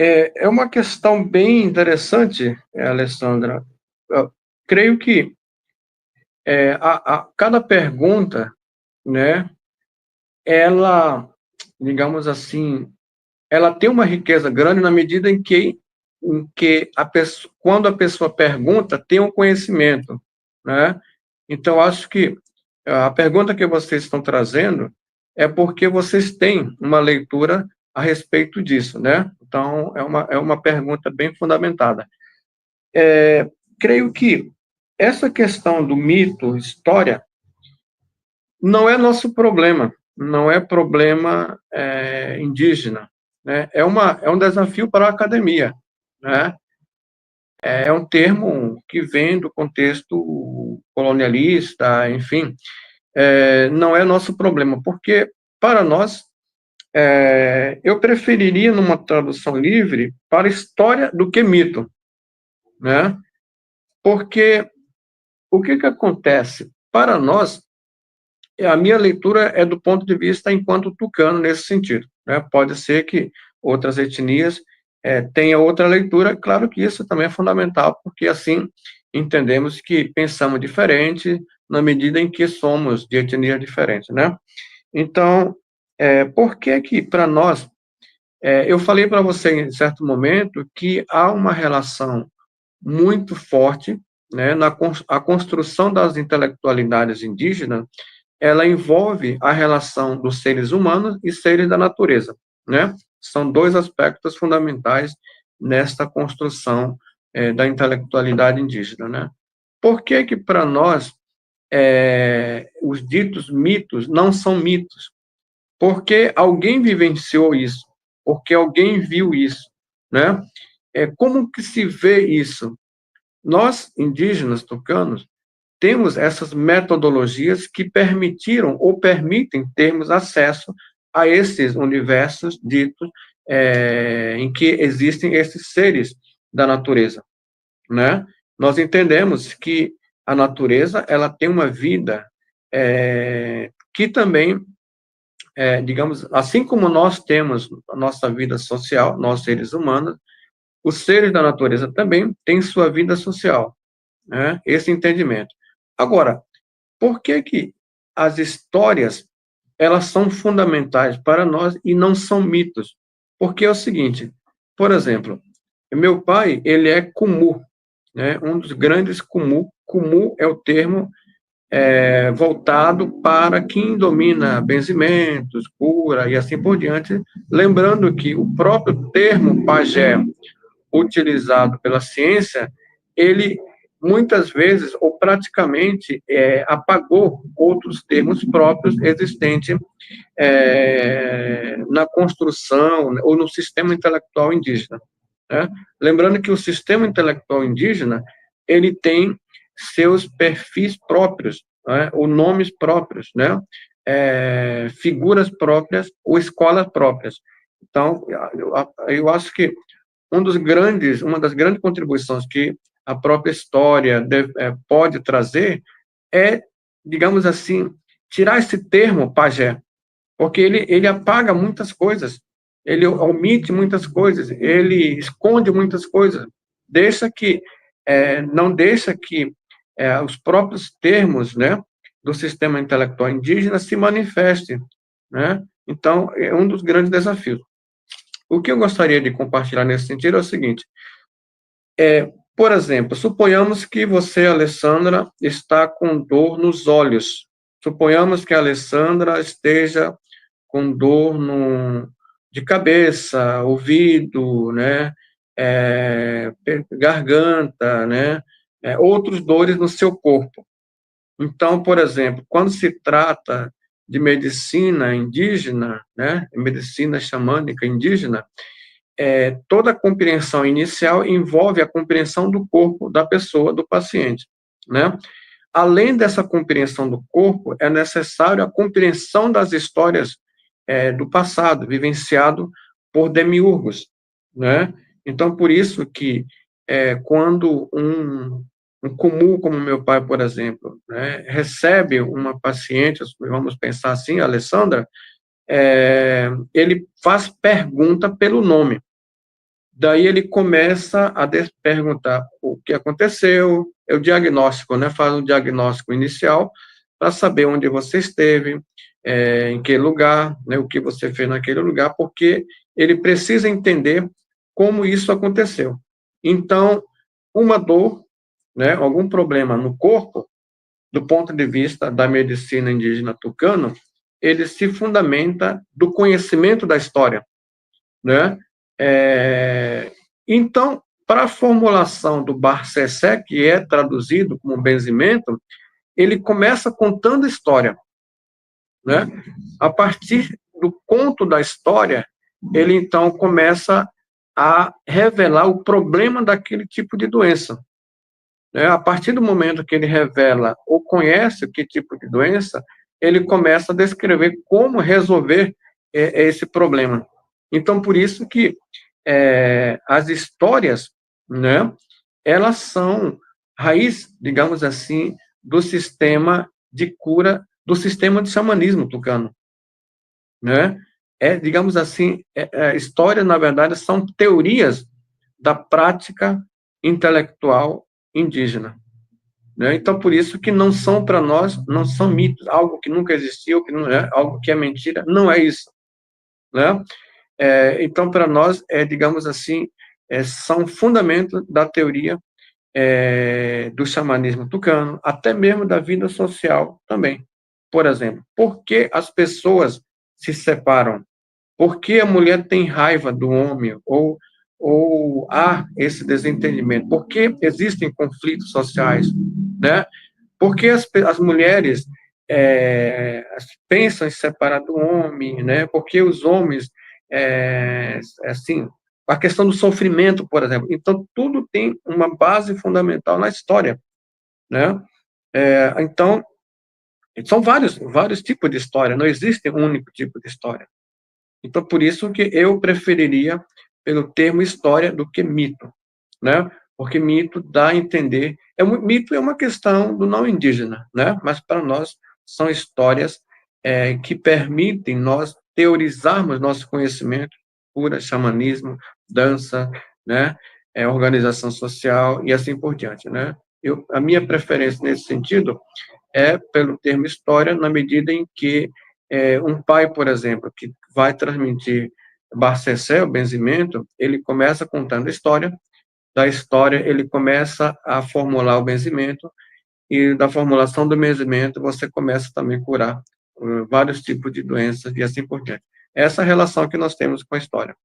É uma questão bem interessante, Alessandra. Eu creio que cada pergunta, né, ela, digamos assim, ela tem uma riqueza grande na medida em que quando a pessoa pergunta, tem um conhecimento, né? Então, acho que a pergunta que vocês estão trazendo é porque vocês têm uma leitura a respeito disso, né? Então, é uma pergunta bem fundamentada. Creio que essa questão do mito, história, não é nosso problema, não é problema indígena, né? É um desafio para a academia, né? É um termo que vem do contexto colonialista, enfim, não é nosso problema, porque para nós, eu preferiria numa tradução livre para história do que mito, né? Porque o que acontece? Para nós, a minha leitura é do ponto de vista enquanto tucano nesse sentido, né? Pode ser que outras etnias tenham outra leitura, claro que isso também é fundamental, porque assim entendemos que pensamos diferente na medida em que somos de etnias diferentes, né? Então, por que que para nós, eu falei para você em certo momento que há uma relação muito forte, né, a construção das intelectualidades indígenas, ela envolve a relação dos seres humanos e seres da natureza, né? São dois aspectos fundamentais nesta construção da intelectualidade indígena, né? Por que que para nós os ditos mitos não são mitos? Porque alguém vivenciou isso, porque alguém viu isso, né? Como que se vê isso? Nós, indígenas tucanos, temos essas metodologias que permitiram ou permitem termos acesso a esses universos ditos em que existem esses seres da natureza, né? Nós entendemos que a natureza ela tem uma vida que também, digamos, assim como nós temos a nossa vida social, nós seres humanos, os seres da natureza também têm sua vida social, né? Esse entendimento. Agora, por que que as histórias, elas são fundamentais para nós e não são mitos? Porque é o seguinte, por exemplo, meu pai, ele é Kumu, né? Um dos grandes Kumu. Kumu é o termo voltado para quem domina benzimentos, cura e assim por diante, lembrando que o próprio termo pajé, utilizado pela ciência, ele muitas vezes, ou praticamente, apagou outros termos próprios existentes na construção ou no sistema intelectual indígena, né? Lembrando que o sistema intelectual indígena, ele tem seus perfis próprios, né? Ou nomes próprios, né? Figuras próprias ou escolas próprias. Então, eu acho que uma das grandes contribuições que a própria história pode trazer é, digamos assim, tirar esse termo pajé, porque ele apaga muitas coisas, ele omite muitas coisas, ele esconde muitas coisas, não deixa que os próprios termos, né, do sistema intelectual indígena se manifestem, né? Então, é um dos grandes desafios. O que eu gostaria de compartilhar nesse sentido é o seguinte: por exemplo, suponhamos que você, Alessandra, está com dor nos olhos. Suponhamos que a Alessandra esteja com dor de cabeça, ouvido, né, garganta, né, outros dores no seu corpo. Então, por exemplo, quando se trata de medicina indígena, né, medicina xamânica indígena, toda a compreensão inicial envolve a compreensão do corpo da pessoa, do paciente, né? Além dessa compreensão do corpo, é necessário a compreensão das histórias do passado, vivenciado por demiurgos, né? Então, por isso que quando um comum como meu pai, por exemplo, né, recebe uma paciente, vamos pensar assim, a Alessandra, ele faz pergunta pelo nome, Daí ele começa a perguntar o que aconteceu, é o diagnóstico, né? Faz um diagnóstico inicial para saber onde você esteve, em que lugar, né? O que você fez naquele lugar, porque ele precisa entender como isso aconteceu. Então, uma dor, né? Algum problema no corpo, do ponto de vista da medicina indígena tucano, ele se fundamenta do conhecimento da história, né? É, então, para a formulação do Barcessé, que é traduzido como benzimento, ele começa contando história, né? A partir do conto da história, ele então começa a revelar o problema daquele tipo de doença, né? A partir do momento que ele revela ou conhece o que tipo de doença, ele começa a descrever como resolver esse problema. Então, por isso que as histórias, né, elas são raiz, digamos assim, do sistema de cura, do sistema de xamanismo tucano, né? Digamos assim, história, na verdade, são teorias da prática intelectual indígena, né? Então, por isso que não são para nós, não são mitos, algo que nunca existiu, que não é, algo que é mentira, não é isso, né? Então, para nós, digamos assim, são fundamentos da teoria do xamanismo tucano, até mesmo da vida social também. Por exemplo, por que as pessoas se separam? Por que a mulher tem raiva do homem? Ou há esse desentendimento? Por que existem conflitos sociais, né? Por que as mulheres pensam em separar do homem, né? Por que os homens, assim, a questão do sofrimento, por exemplo. Então, tudo tem uma base fundamental na história, né? Então, são vários tipos de história, não existe um único tipo de história. Então, por isso que eu preferiria pelo termo história do que mito, né? Porque mito dá a entender, mito é uma questão do não indígena, né? Mas para nós são histórias que permitem nós teorizarmos nosso conhecimento, cura, xamanismo, dança, né? Organização social e assim por diante, né? A minha preferência nesse sentido é pelo termo história, na medida em que um pai, por exemplo, que vai transmitir Barcessé, o benzimento, ele começa contando a história, da história ele começa a formular o benzimento, e da formulação do benzimento você começa também a curar vários tipos de doenças e assim por diante. Essa é a relação que nós temos com a história.